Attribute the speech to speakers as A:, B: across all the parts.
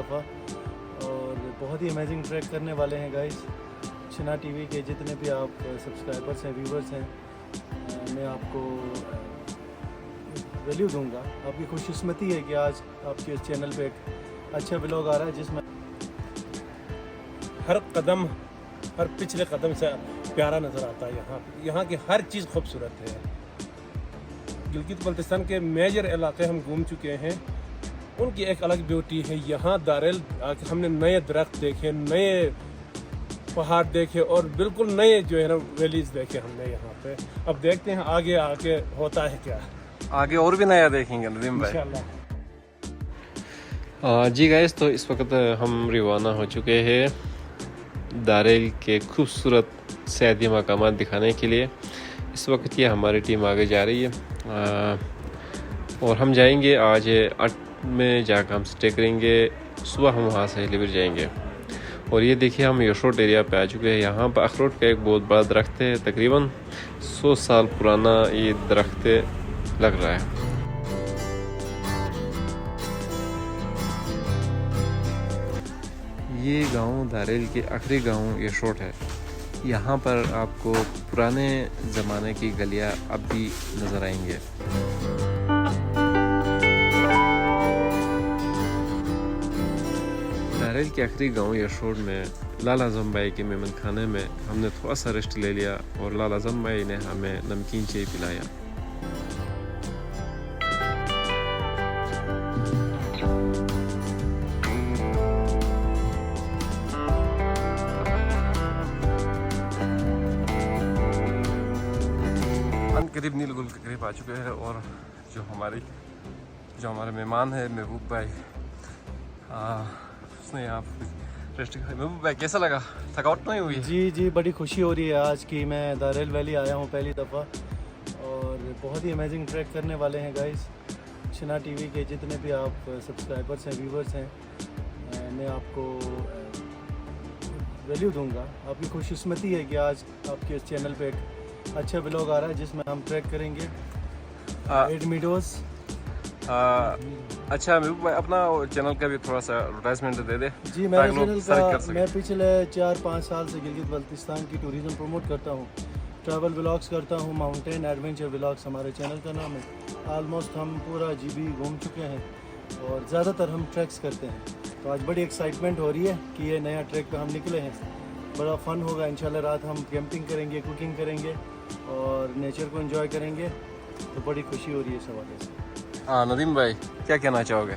A: दफ़ा और बहुत ही अमेजिंग ट्रैक करने वाले हैं गाइस। चिनार टीवी के जितने भी आप सब्सक्राइबर्स हैं, व्यूवर्स हैं, मैं आपको वैल्यू दूंगा। आपकी खुशकिस्मती है कि आज आपके इस चैनल पे एक अच्छा व्लॉग आ रहा है जिसमें
B: हर कदम, हर पिछले कदम से प्यारा नज़र आता है। यहाँ की हर चीज़ खूबसूरत है। गिलगित बल्तिस्तान के मेजर इलाके हम घूम चुके हैं, उनकी एक अलग ब्यूटी है। यहाँ दारेल आके हमने नए दरख्त देखे, नए पहाड़ देखे और बिल्कुल नए जो है ना वैलीज देखे हमने यहाँ पे। अब देखते हैं आगे आके होता है क्या।
C: आगे और भी नया देखेंगे नदीम भाई
B: इंशाल्लाह।
C: जी गाइस, तो इस वक्त हम रवाना हो चुके हैं दारेल के खूबसूरत सैदी मकामात दिखाने के लिए। इस वक्त ये हमारी टीम आगे जा रही है और हम जाएंगे आज 8 में जाकर हम स्टे करेंगे। सुबह हम वहाँ से हिलीवर जाएंगे। और ये देखिए हम यशोट एरिया पे आ चुके हैं। यहाँ पर अखरोट का एक बहुत बड़ा दरख्त है, तकरीबन 100 साल पुराना ये दरख्त लग रहा है। ये गांव दारेल के आखिरी गांव यशोट है। यहाँ पर आपको पुराने ज़माने की गलियाँ अब भी नज़र आएंगे। दारेल के आखिरी गांव यशोट में लाला आज़म भाई के मेहमान खाने में हमने थोड़ा सा रेस्ट ले लिया और लाला आज़म भाई ने हमें नमकीन चाय पिलाया। करीब नीलगुल के करीब आ चुके हैं और जो हमारे मेहमान है महबूब भाई, उसने यहाँ रेस्ट किया। महबूब भाई कैसा लगा? थकावट नहीं हुई?
A: जी बड़ी खुशी हो रही है आज की मैं दारेल वैली आया हूँ पहली दफ़ा और बहुत ही अमेजिंग ट्रैक करने वाले हैं गाइस। चिनार टीवी के जितने भी आप सब्सक्राइबर्स हैं, व्यूवर्स हैं, मैं आपको वैल्यू दूंगा। आपकी खुशकिस्मती है कि आज आपके इस चैनल पे एक अच्छा व्लॉग आ रहा है जिसमें हम ट्रैक करेंगे एडमिडोज।
C: अच्छा महबूब भाई, अपना चैनल का भी थोड़ा सा एडवर्टाइजमेंट दे दे।
A: जी मेरे चैनल का मैं पिछले 4-5 साल से गिलगित बल्तिस्तान की टूरिज़्म प्रमोट करता हूँ, ट्रैवल व्लॉग्स करता हूँ, माउंटेन एडवेंचर व्लॉग्स हमारे चैनल का नाम है। ऑलमोस्ट हम पूरा GB घूम चुके हैं और ज़्यादातर हम ट्रैक्स करते हैं। तो आज बड़ी एक्साइटमेंट हो रही है कि ये नया ट्रैक पे हम निकले हैं। बड़ा फ़न होगा इंशाल्लाह। रात हम कैंपिंग करेंगे, कुकिंग करेंगे और नेचर को एंजॉय करेंगे। तो बड़ी खुशी हो रही है इस हवाले से।
C: हाँ नदीम भाई, क्या कहना चाहोगे?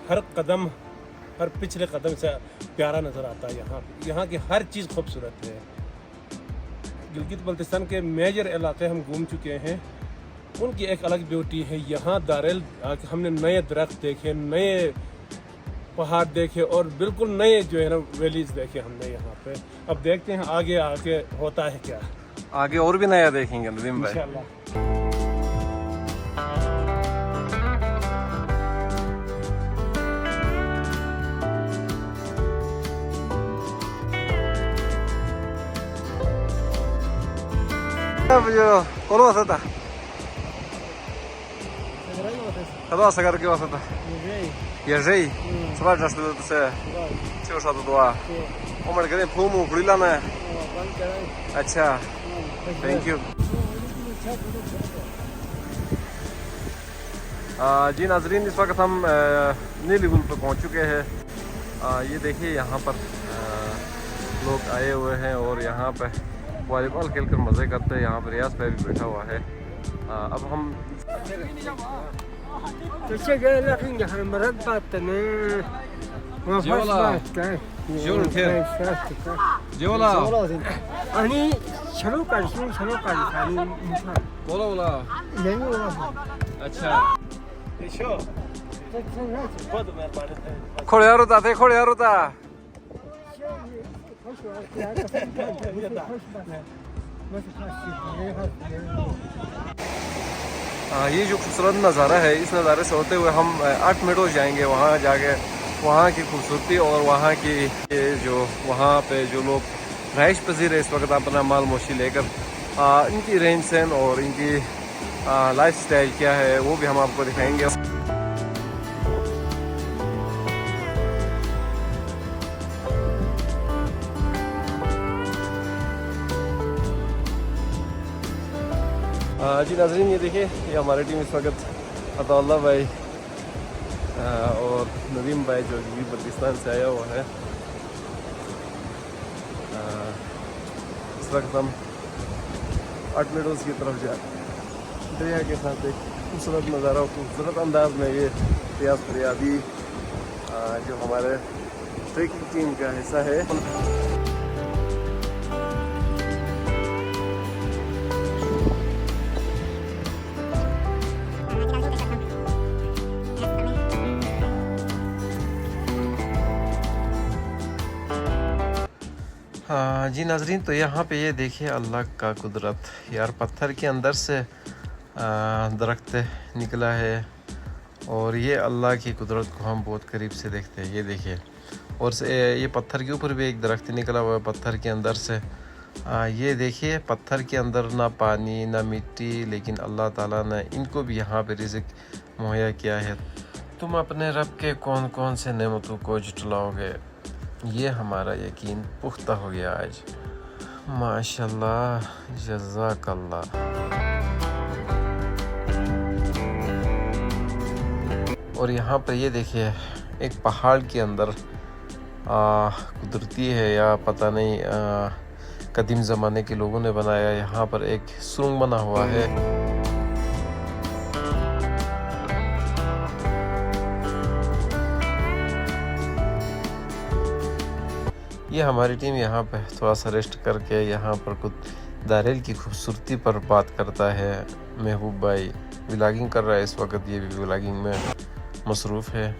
B: हर कदम, हर पिछले कदम से प्यारा नज़र आता है। यहाँ की हर चीज़ खूबसूरत है। गिलगित बल्तिस्तान के मेजर इलाके हम घूम चुके हैं, उनकी एक अलग ब्यूटी है। यहाँ दारेल आके हमने नए दरख्त देखे, नए पहाड़ देखे और बिल्कुल नए जो है ना वैलीज देखे हमने यहाँ पे। अब देखते हैं आगे आके होता है क्या।
C: आगे और भी नया देखेंगे नदीम भाई
B: इंशाल्लाह।
C: Kolo wasata? Kada sagar ke wasata? Ежей. Сважа что это се. Чего что тут ва? Умар करे फूमू फुड़ीला ना. अच्छा. Thank you. जी नाजरीन, इस वक्त हम नीलीगुल पर पहुंच चुके हैं। ये देखिए यहाँ पर लोग आए हुए हैं और यहाँ पे वॉलीबॉल खेलकर मज़े करते हैं। यहाँ पर रियाज भाई भी बैठा हुआ है। अब हम अच्छा खोड़े होता थे खोड़े होता ये जो खूबसूरत नज़ारा है, इस नज़ारे से होते हुए हम 8 मिनट जाएंगे। वहाँ जाके वहाँ की खूबसूरती और वहाँ की जो वहाँ पे जो लोग रहाइश पजीर है इस वक्त अपना माल मोशी लेकर, इनकी रहन सहन और इनकी लाइफ स्टाइल क्या है वो भी हम आपको दिखाएंगे। जी नाज़रीन, ये देखिए, ये हमारी टीम इस वक्त अताउल्लाह भाई और नदीम भाई जो भी बल्तिस्तान से आया हुआ है। इस वक्त हम 8 मीडोज़ की तरफ जा दरिया के साथ एक खूबसूरत नज़ारा, खूबसूरत अंदाज में ये रियाज फरियादी जो हमारे ट्रेकिंग टीम का हिस्सा है। हाँ जी नाजरीन, तो यहाँ पे ये देखिए अल्लाह का कुदरत यार, पत्थर के अंदर से दरख्त निकला है और ये अल्लाह की कुदरत को हम बहुत करीब से देखते हैं। ये देखिए, और ये पत्थर के ऊपर भी एक दरख्त निकला हुआ है पत्थर के अंदर से। ये देखिए, पत्थर के अंदर ना पानी ना मिट्टी, लेकिन अल्लाह ताला ने इनको भी यहाँ पे रिज़्क़ मुहैया किया है। तुम अपने रब के कौन कौन से नेमतों को जुटलाओगे, ये हमारा यकीन पुख्ता हो गया आज। माशाल्लाह, जज़ाकल्लाह। और यहाँ पर ये देखिए, एक पहाड़ के अंदर कुदरती है या पता नहीं कदीम ज़माने के लोगों ने बनाया, यहाँ पर एक सुरंग बना हुआ है। ये हमारी टीम यहाँ पे थोड़ा सा रेस्ट करके यहाँ पर कुछ दारेल की खूबसूरती पर बात करता है। महबूब भाई व्लॉगिंग कर रहा है इस वक्त, ये भी व्लॉगिंग में मसरूफ़ है।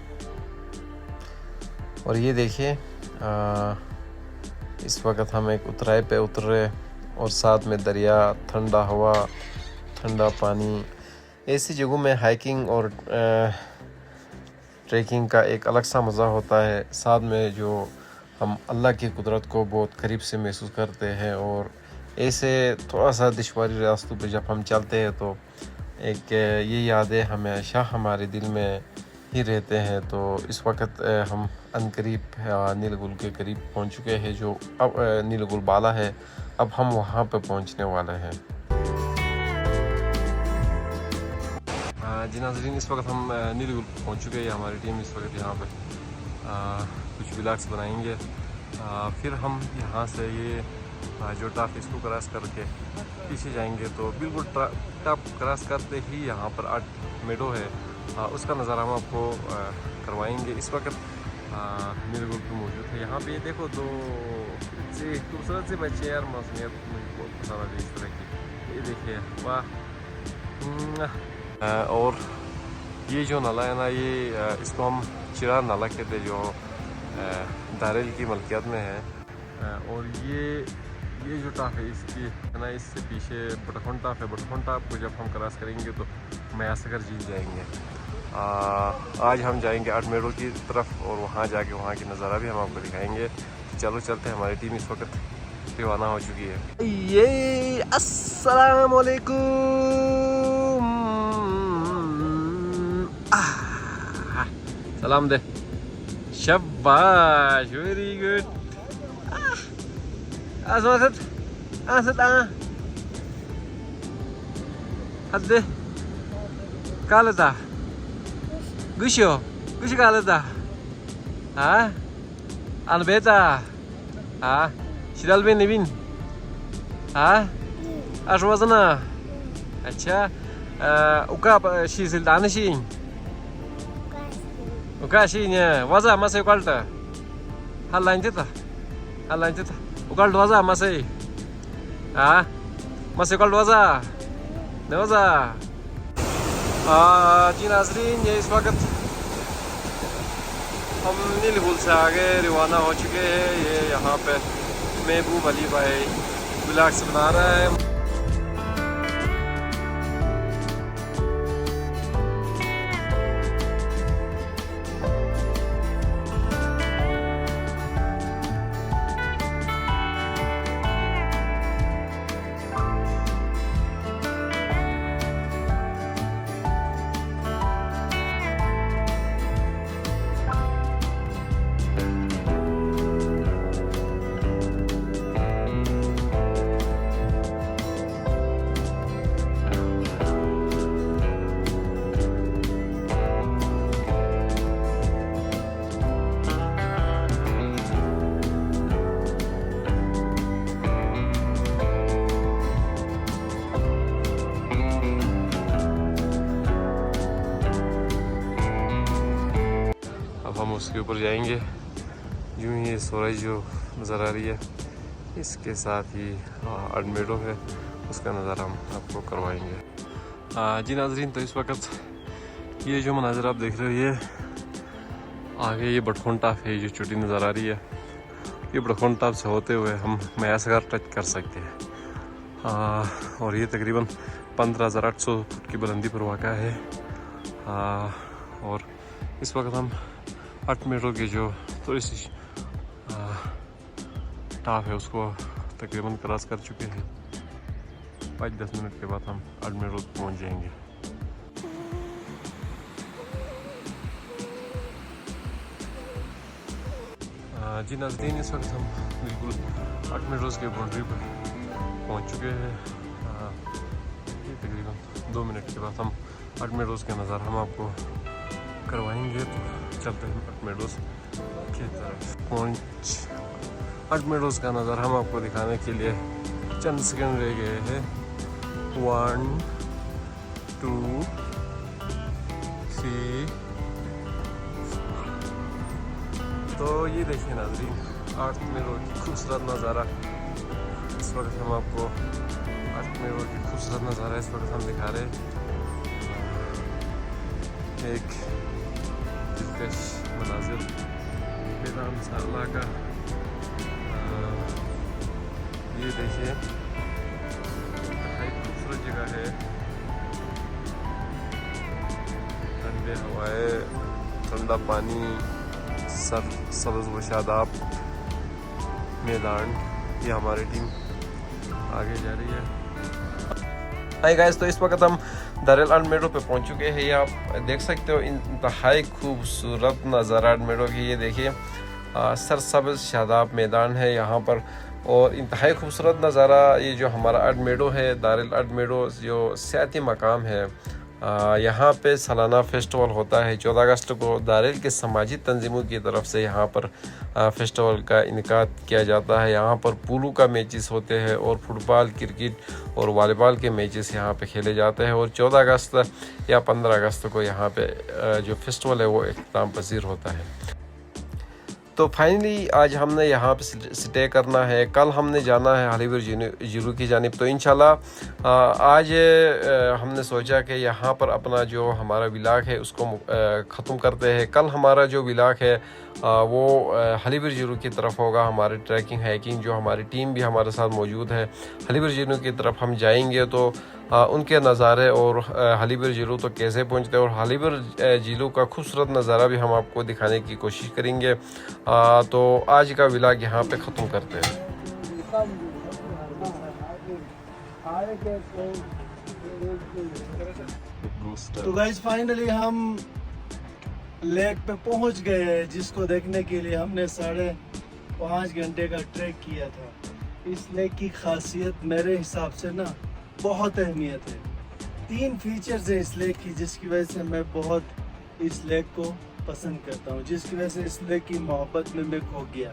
C: और ये देखिए, इस वक्त हम एक उतराई पे उतरे और साथ में दरिया, ठंडा हवा, ठंडा पानी। ऐसी जगहों में हाइकिंग और ट्रैकिंग का एक अलग सा मज़ा होता है। साथ में जो हम अल्लाह की कुदरत को बहुत करीब से महसूस करते हैं। और ऐसे थोड़ा सा दुश्वारी रास्तों पे जब हम चलते हैं तो एक ये यादें हमेशा हमारे दिल में ही रहते हैं। तो इस वक्त हम अनकरीब नीलगुल के करीब पहुंच चुके हैं, जो अब नीलगुल बाला है। अब हम वहां पर पहुंचने वाले हैं। जी नाज़रीन, इस वक्त हम नीलगुल पहुंच चुके हैं। हमारी टीम इस वक्त यहाँ पर कुछ व्लॉग्स बनाएंगे। फिर हम यहाँ से ये जो टॉप, इसको क्रॉस करके पीछे जाएंगे। तो बिल्कुल टॉप क्रॉस करते ही यहाँ पर 8 मेडो है, उसका नज़ारा हम आपको करवाएंगे। इस वक्त नीलगुल पे मौजूद है। यहाँ पे ये देखो, दो से खूबसूरत से बच्चे यार, मौसमियत मुझे बहुत पसंद आ रही इस तरह की। ये देखिए, वाह। और ये जो नाला है ना, ये इसको हम चिरार नाला कहते हैं, जो दारेल की मलकियत में है। और ये जो टाप है इसकी है ना, इससे पीछे बटखोन टाप है। बटखोन टाप को जब हम क्रॉस करेंगे तो मयासगर झील जाएंगे। आज हम जाएंगे 8 मेडो की तरफ और वहाँ जाके वहाँ की नज़ारा भी हम आपको दिखाएंगे। चलो चलते हैं, हमारी टीम इस वक्त रवाना हो चुकी है। ये अस्सलाम वालेकुम, सलाम दे, शाबाश, very good. Asad, hadi. Kalada. Gusho kalada. Ha? Albeta. Ha? Shiral bin Nevin. Ha? Ashwazana. अच्छा, uka shisil danishin. Uka shinya. Waza masay kalta. Halanjita. Ukal doza masay. हाँ, masay ukal doza. दोजा। जी नाज़रीन, ये इस वक्त हम नीलगुल से आगे रवाना हो चुके हैं। ये यहाँ पे महबूब अली भाई व्लॉग्स बना रहा है। हम उसके ऊपर जाएंगे। यूँ ही सूरज जो नज़र आ रही है, इसके साथ ही अडमेडो है, उसका नज़ारा हम आपको करवाएंगे। जी नाजरीन, तो इस वक्त ये जो मनाज़र आप देख रहे हो, ये आगे ये बटखोन टाप है, जो चोटी नज़र आ रही है, ये बटखोन टाप से होते हुए हम मयासगार टच कर सकते हैं। और ये तकरीबन 15,800 फुट की बुलंदी पर वाक़ा है। और इस वक्त हम अडमेडो की जो थोड़ी सी टाप है उसको तकरीबन क्रॉस कर चुके हैं। 5-10 मिनट के बाद हम अडमेडो पहुंच जाएंगे। जी नाज़रीन, इस वक्त हम बिल्कुल अडमेडो के बाउंड्री पर पहुंच चुके हैं। ये तकरीबन 2 मिनट के बाद हम अडमेडो के नज़ारा हम आपको करवाएंगे। तो चलते हैं अडमेडो की तरफ। अडमेडो का नज़ारा हम आपको दिखाने के लिए चंद सेकंड रह गए हैं। 1 2 3। तो ये देखिए नाज़रीन, अडमेडो की खूबसूरत नज़ारा इस वक्त हम आपको अडमेडो की खूबसूरत नज़ारा इस वक्त हम दिखा रहे हैं। एक दिलकश मनाजिर मैदान सारला का, ये देखिए खूबसूरत जगह है। ठंडे हवाएं, ठंडा पानी, सब्ज़ व शादाब मैदान। ये हमारी टीम आगे जा रही है। हाय गाइस, तो इस वक्त हम दारेल अडमेडो पे पहुंच चुके हैं। ये आप देख सकते हो, इंतहाई खूबसूरत नज़ारा अडमेडो की। ये देखिए सरसब्ज़ शादाब मैदान है यहाँ पर, और इंतहाई खूबसूरत नज़ारा। ये जो हमारा अडमेडो है, दारेल अडमेडो जो सियाती मकाम है, यहाँ पे सालाना फेस्टिवल होता है। 14 अगस्त को दारेल के समाजी तंजीमों की तरफ से यहाँ पर फेस्टिवल का इनकाद किया जाता है। यहाँ पर पोलो का मैचेस होते हैं, और फुटबॉल, क्रिकेट और वॉलीबॉल के मैचेस यहाँ पे खेले जाते हैं। और 14 अगस्त या 15 अगस्त को यहाँ पे जो फेस्टिवल है वो इख्तिताम पजीर होता है। तो फाइनली आज हमने यहाँ पे स्टे करना है। कल हमने जाना है हालीवीर जीरू की जानिब। तो इंशाल्लाह आज हमने सोचा कि यहाँ पर अपना जो हमारा व्लॉग है उसको ख़त्म करते हैं। कल हमारा जो व्लॉग है वो हालीवीर जीरू की तरफ होगा। हमारे ट्रैकिंग हाइकिंग जो हमारी टीम भी हमारे साथ मौजूद है, हालीवीर जीरू की तरफ हम जाएंगे। तो उनके नज़ारे और हालीवीर झीलों तो कैसे पहुंचते हैं, और हालीवीर झीलों का खूबसूरत नज़ारा भी हम आपको दिखाने की कोशिश करेंगे। तो आज का व्लॉग यहाँ पे ख़त्म करते हैं।
A: तो गाइस फाइनली हम लेक पे पहुंच गए हैं, जिसको देखने के लिए हमने 5.5 घंटे का ट्रैक किया था। इस लेक की खासियत मेरे हिसाब से ना बहुत अहमियत है। 3 फीचर्स है इस लेक की, जिसकी वजह से मैं बहुत इस लेक को पसंद करता हूँ, जिसकी वजह से इस लेक की मोहब्बत में मैं खो गया।